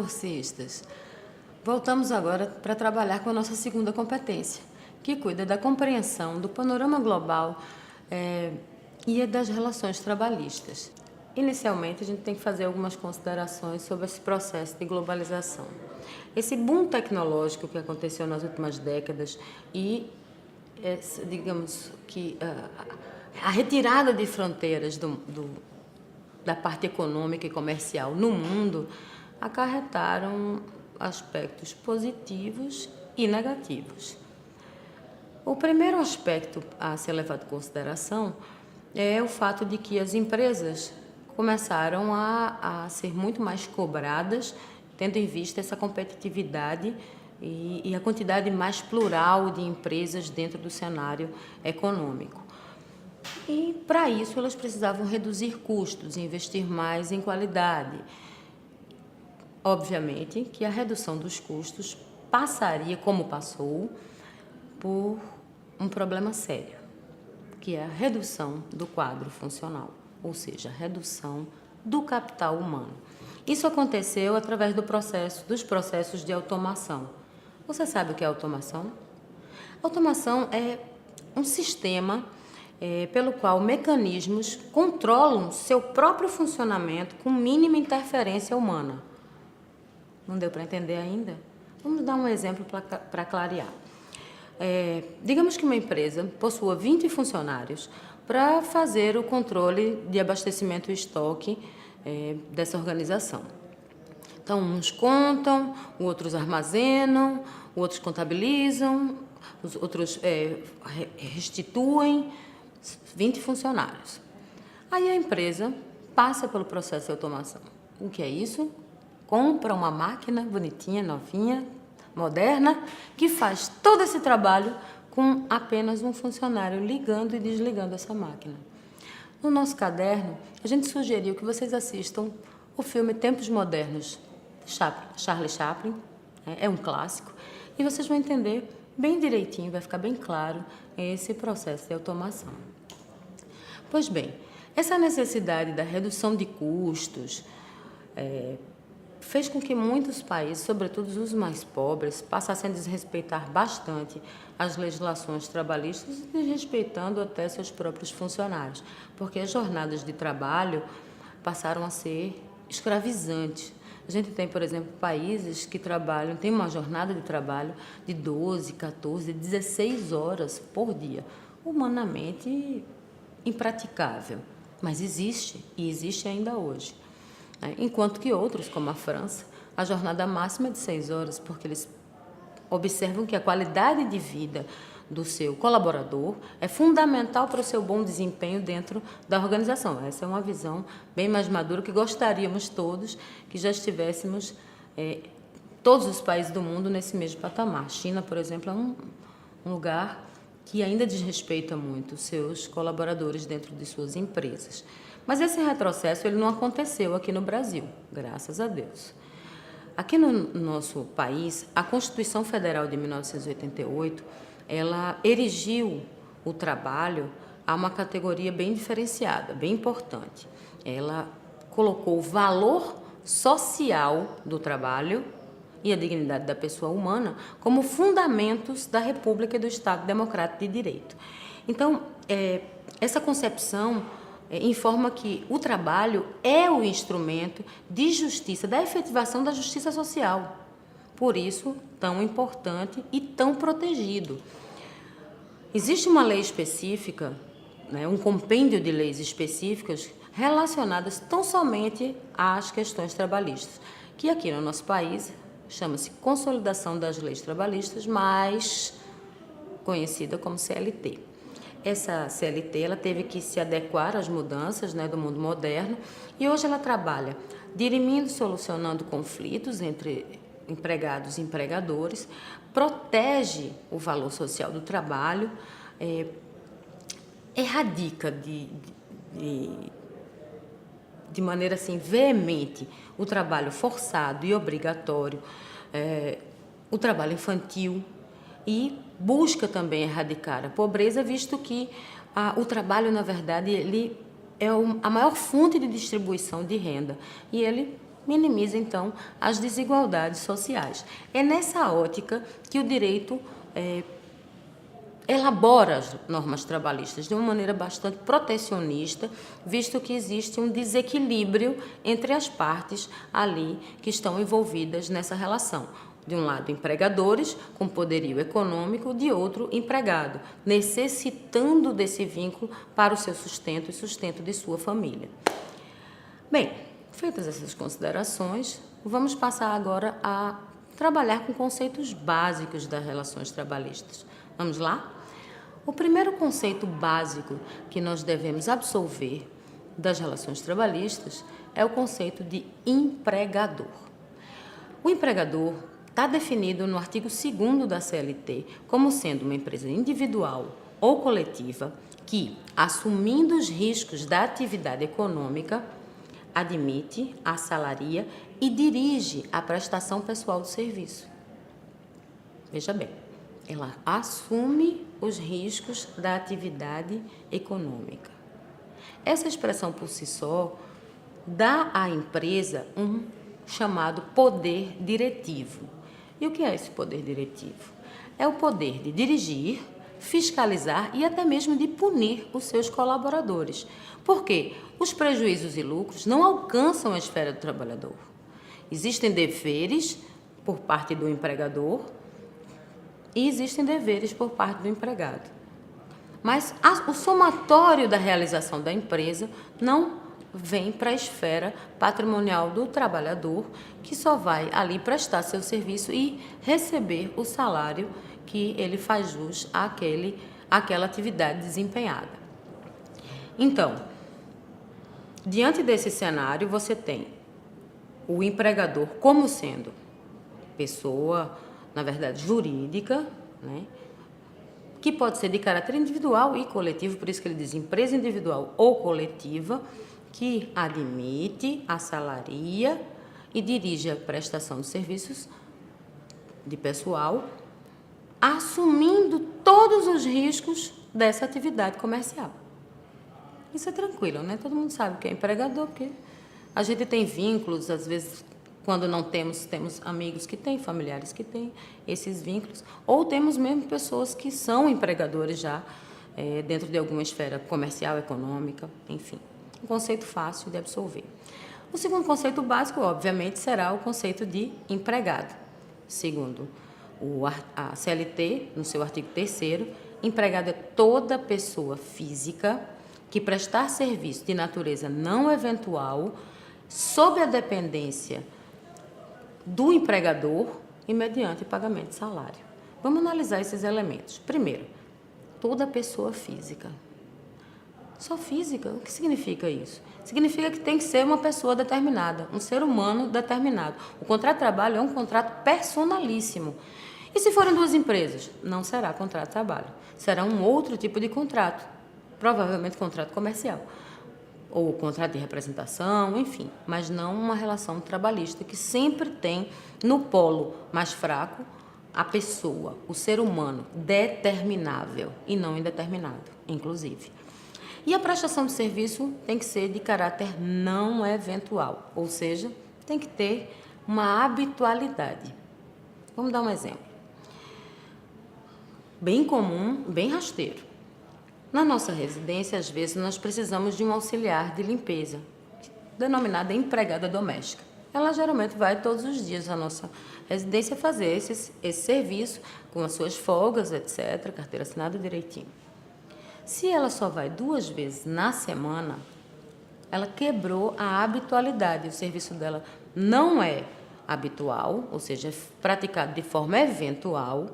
cursistas! Voltamos agora para trabalhar com a nossa segunda competência, que cuida da compreensão do panorama global e das relações trabalhistas. Inicialmente, a gente tem que fazer algumas considerações sobre esse processo de globalização. Esse boom tecnológico que aconteceu nas últimas décadas e, digamos que, a retirada de fronteiras da parte econômica e comercial no mundo acarretaram aspectos positivos e negativos. O primeiro aspecto a ser levado em consideração é o fato de que as empresas começaram a ser muito mais cobradas, tendo em vista essa competitividade e a quantidade mais plural de empresas dentro do cenário econômico. E, para isso, elas precisavam reduzir custos e investir mais em qualidade. Obviamente que a redução dos custos passaria, como passou, por um problema sério, que é a redução do quadro funcional, ou seja, a redução do capital humano. Isso aconteceu através dos processos de automação. Você sabe o que é automação? Automação é um sistema pelo qual mecanismos controlam seu próprio funcionamento com mínima interferência humana. Não deu para entender ainda? Vamos dar um exemplo para clarear. Digamos que uma empresa possua 20 funcionários para fazer o controle de abastecimento e estoque dessa organização. Então, uns contam, outros armazenam, outros contabilizam, os outros restituem, 20 funcionários. Aí a empresa passa pelo processo de automação. O que é isso? Compra uma máquina bonitinha, novinha, moderna, que faz todo esse trabalho com apenas um funcionário ligando e desligando essa máquina. No nosso caderno, a gente sugeriu que vocês assistam o filme Tempos Modernos, de Charlie Chaplin, é um clássico, e vocês vão entender bem direitinho, vai ficar bem claro esse processo de automação. Pois bem, essa necessidade da redução de custos fez com que muitos países, sobretudo os mais pobres, passassem a desrespeitar bastante as legislações trabalhistas, desrespeitando até seus próprios funcionários, porque as jornadas de trabalho passaram a ser escravizantes. A gente tem, por exemplo, países que tem uma jornada de trabalho de 12, 14, 16 horas por dia. Humanamente impraticável, mas existe, e existe ainda hoje. Enquanto que outros, como a França, a jornada máxima é de 6 horas, porque eles observam que a qualidade de vida do seu colaborador é fundamental para o seu bom desempenho dentro da organização. Essa é uma visão bem mais madura que gostaríamos todos que já estivéssemos, todos os países do mundo, nesse mesmo patamar. A China, por exemplo, é um lugar que ainda desrespeita muito os seus colaboradores dentro de suas empresas. Mas esse retrocesso ele não aconteceu aqui no Brasil, graças a Deus. Aqui no nosso país, a Constituição Federal de 1988, ela erigiu o trabalho a uma categoria bem diferenciada, bem importante. Ela colocou o valor social do trabalho e a dignidade da pessoa humana como fundamentos da República e do Estado Democrático de Direito. Então, essa concepção informa que o trabalho é o instrumento de justiça, da efetivação da justiça social. Por isso, tão importante e tão protegido. Existe uma lei específica, um compêndio de leis específicas relacionadas tão somente às questões trabalhistas, que aqui no nosso país chama-se Consolidação das Leis Trabalhistas, mais conhecida como CLT. Essa CLT ela teve que se adequar às mudanças do mundo moderno e hoje ela trabalha dirimindo e solucionando conflitos entre empregados e empregadores, protege o valor social do trabalho, erradica de maneira assim veemente o trabalho forçado e obrigatório, o trabalho infantil e busca também erradicar a pobreza, visto que o trabalho, na verdade, ele é a maior fonte de distribuição de renda e ele minimiza, então, as desigualdades sociais. É nessa ótica que o direito elabora as normas trabalhistas de uma maneira bastante protecionista, visto que existe um desequilíbrio entre as partes ali que estão envolvidas nessa relação. De um lado, empregadores com poderio econômico, de outro, empregado, necessitando desse vínculo para o seu sustento e sustento de sua família. Bem, feitas essas considerações, vamos passar agora a trabalhar com conceitos básicos das relações trabalhistas. Vamos lá? O primeiro conceito básico que nós devemos absolver das relações trabalhistas é o conceito de empregador. O empregador está definido no artigo 2º da CLT como sendo uma empresa individual ou coletiva que, assumindo os riscos da atividade econômica, admite, assalaria e dirige a prestação pessoal de serviço. Veja bem, ela assume os riscos da atividade econômica. Essa expressão por si só dá à empresa um chamado poder diretivo. E o que é esse poder diretivo? É o poder de dirigir, fiscalizar e até mesmo de punir os seus colaboradores. Porque os prejuízos e lucros não alcançam a esfera do trabalhador. Existem deveres por parte do empregador e existem deveres por parte do empregado. Mas o somatório da realização da empresa não vem para a esfera patrimonial do trabalhador, que só vai ali prestar seu serviço e receber o salário que ele faz jus àquela atividade desempenhada. Então, diante desse cenário, você tem o empregador como sendo pessoa, na verdade, jurídica, né, que pode ser de caráter individual e coletivo, por isso que ele diz empresa individual ou coletiva, que admite, assalaria e dirige a prestação de serviços de pessoal, assumindo todos os riscos dessa atividade comercial. Isso é tranquilo, né? Todo mundo sabe que é empregador, porque a gente tem vínculos, às vezes, quando não temos amigos que têm, familiares que têm esses vínculos, ou temos mesmo pessoas que são empregadores já dentro de alguma esfera comercial, econômica, enfim. Um conceito fácil de absolver. O segundo conceito básico, obviamente, será o conceito de empregado. Segundo a CLT, no seu artigo 3º, empregado é toda pessoa física que prestar serviço de natureza não eventual sob a dependência do empregador e mediante pagamento de salário. Vamos analisar esses elementos. Primeiro, toda pessoa física. Só física? O que significa isso? Significa que tem que ser uma pessoa determinada, um ser humano determinado. O contrato de trabalho é um contrato personalíssimo. E se forem duas empresas? Não será contrato de trabalho. Será um outro tipo de contrato, provavelmente contrato comercial, ou contrato de representação, enfim, mas não uma relação trabalhista que sempre tem no polo mais fraco a pessoa, o ser humano, determinável e não indeterminado, inclusive. E a prestação de serviço tem que ser de caráter não eventual, ou seja, tem que ter uma habitualidade. Vamos dar um exemplo. Bem comum, bem rasteiro. Na nossa residência, às vezes, nós precisamos de um auxiliar de limpeza, denominada empregada doméstica. Ela geralmente vai todos os dias à nossa residência fazer esse serviço, com as suas folgas, etc., carteira assinada direitinho. Se ela só vai 2 vezes na semana, ela quebrou a habitualidade. O serviço dela não é habitual, ou seja, é praticado de forma eventual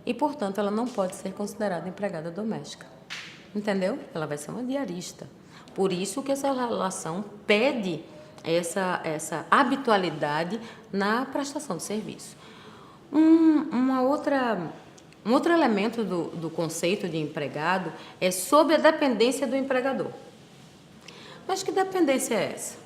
e, portanto, ela não pode ser considerada empregada doméstica. Entendeu? Ela vai ser uma diarista. Por isso que essa relação pede essa habitualidade na prestação de serviço. Um outro elemento do conceito de empregado é sob a dependência do empregador. Mas que dependência é essa?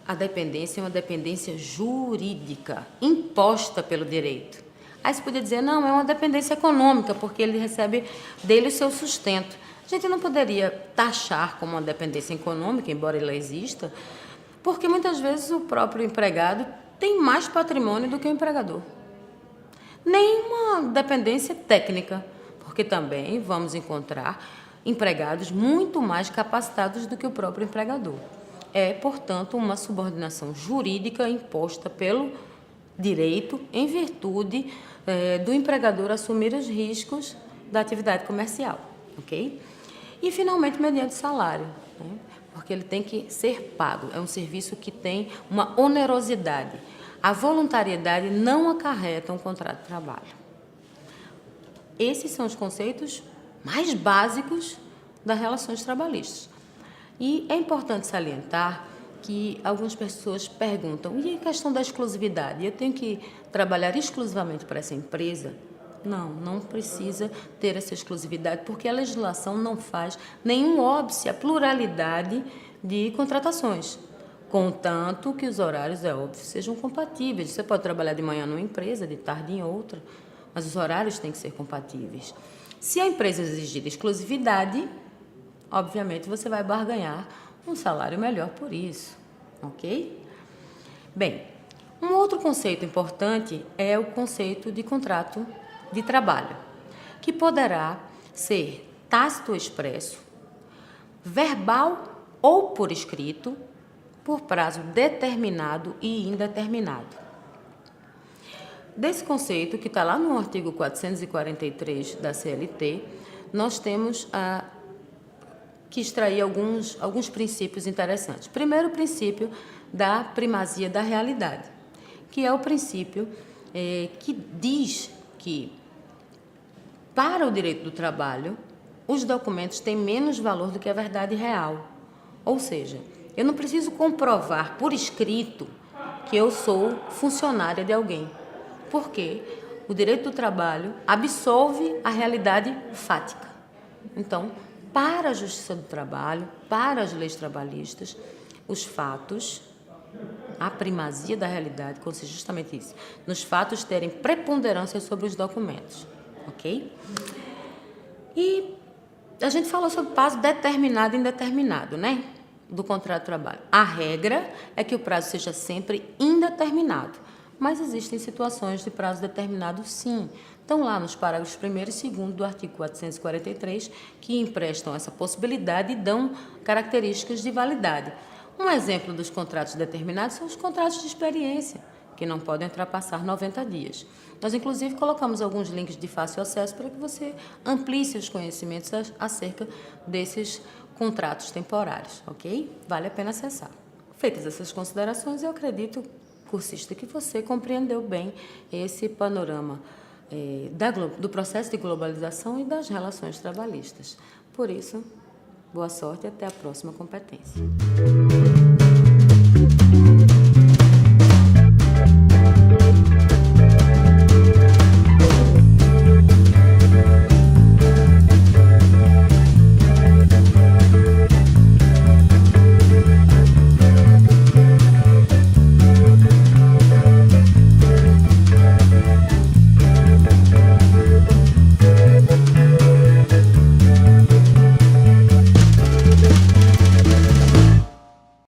A dependência é uma dependência jurídica, imposta pelo direito. Aí você podia dizer, não, é uma dependência econômica, porque ele recebe dele o seu sustento. A gente não poderia taxar como uma dependência econômica, embora ela exista, Porque muitas vezes o próprio empregado tem mais patrimônio do que o empregador. Nenhuma dependência técnica, porque também vamos encontrar empregados muito mais capacitados do que o próprio empregador. É, portanto, uma subordinação jurídica imposta pelo direito em virtude do empregador assumir os riscos da atividade comercial, ok? E, finalmente, mediante salário, né? Porque ele tem que ser pago, é um serviço que tem uma onerosidade. A voluntariedade não acarreta um contrato de trabalho. Esses são os conceitos mais básicos das relações trabalhistas. E é importante salientar que algumas pessoas perguntam, e a questão da exclusividade? Eu tenho que trabalhar exclusivamente para essa empresa? Não, não precisa ter essa exclusividade, porque a legislação não faz nenhum óbice à pluralidade de contratações, contanto que os horários, é óbvio, sejam compatíveis. Você pode trabalhar de manhã numa empresa, de tarde em outra, mas os horários têm que ser compatíveis. Se a empresa exigir exclusividade, obviamente você vai barganhar um salário melhor por isso, ok? Bem, um outro conceito importante é o conceito de contrato de trabalho, que poderá ser tácito ou expresso, verbal ou por escrito, por prazo determinado e indeterminado. Desse conceito, que está lá no artigo 443 da CLT, nós temos que extrair alguns princípios interessantes. Primeiro, o princípio da primazia da realidade, que é o princípio que diz que, para o direito do trabalho, os documentos têm menos valor do que a verdade real. Ou seja, eu não preciso comprovar por escrito que eu sou funcionária de alguém, porque o direito do trabalho absolve a realidade fática. Então, para a Justiça do Trabalho, para as leis trabalhistas, os fatos, a primazia da realidade consiste justamente isso, nos fatos terem preponderância sobre os documentos, ok? E a gente falou sobre prazo determinado e indeterminado, né? Do contrato de trabalho. A regra é que o prazo seja sempre indeterminado, mas existem situações de prazo determinado, sim. Estão lá nos parágrafos 1º e 2º do artigo 443, que emprestam essa possibilidade e dão características de validade. Um exemplo dos contratos determinados são os contratos de experiência, que não podem ultrapassar 90 dias. Nós, inclusive, colocamos alguns links de fácil acesso para que você amplie seus conhecimentos acerca desses contratos temporários, ok? Vale a pena acessar. Feitas essas considerações, eu acredito, cursista, que você compreendeu bem esse panorama do processo de globalização e das relações trabalhistas. Por isso, boa sorte e até a próxima competência.